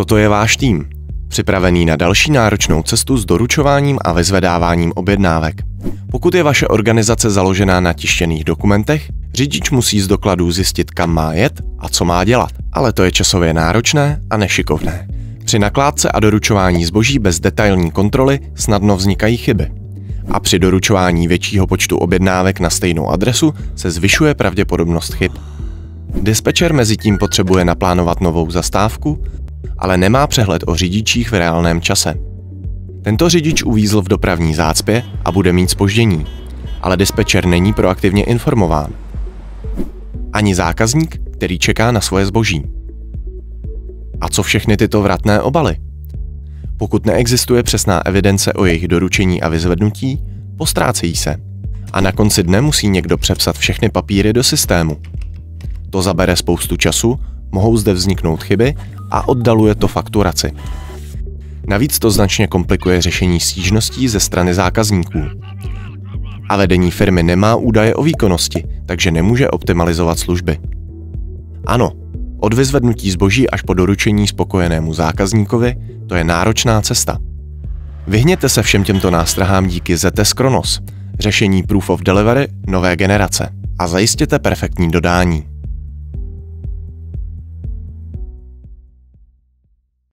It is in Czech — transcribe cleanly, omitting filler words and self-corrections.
Toto je váš tým, připravený na další náročnou cestu s doručováním a vyzvedáváním objednávek. Pokud je vaše organizace založená na tištěných dokumentech, řidič musí z dokladů zjistit, kam má jet a co má dělat. Ale to je časově náročné a nešikovné. Při nakládce a doručování zboží bez detailní kontroly snadno vznikají chyby. A při doručování většího počtu objednávek na stejnou adresu se zvyšuje pravděpodobnost chyb. Dispečer mezitím potřebuje naplánovat novou zastávku, ale nemá přehled o řidičích v reálném čase. Tento řidič uvízl v dopravní zácpě a bude mít zpoždění, ale dispečer není proaktivně informován. Ani zákazník, který čeká na svoje zboží. A co všechny tyto vratné obaly? Pokud neexistuje přesná evidence o jejich doručení a vyzvednutí, postrácejí se. A na konci dne musí někdo přepsat všechny papíry do systému. To zabere spoustu času, mohou zde vzniknout chyby a oddaluje to fakturaci. Navíc to značně komplikuje řešení stížností ze strany zákazníků. A vedení firmy nemá údaje o výkonnosti, takže nemůže optimalizovat služby. Ano, od vyzvednutí zboží až po doručení spokojenému zákazníkovi, to je náročná cesta. Vyhněte se všem těmto nástrahám díky ZS Chronos, řešení Proof of Delivery nové generace, a zajistěte perfektní dodání.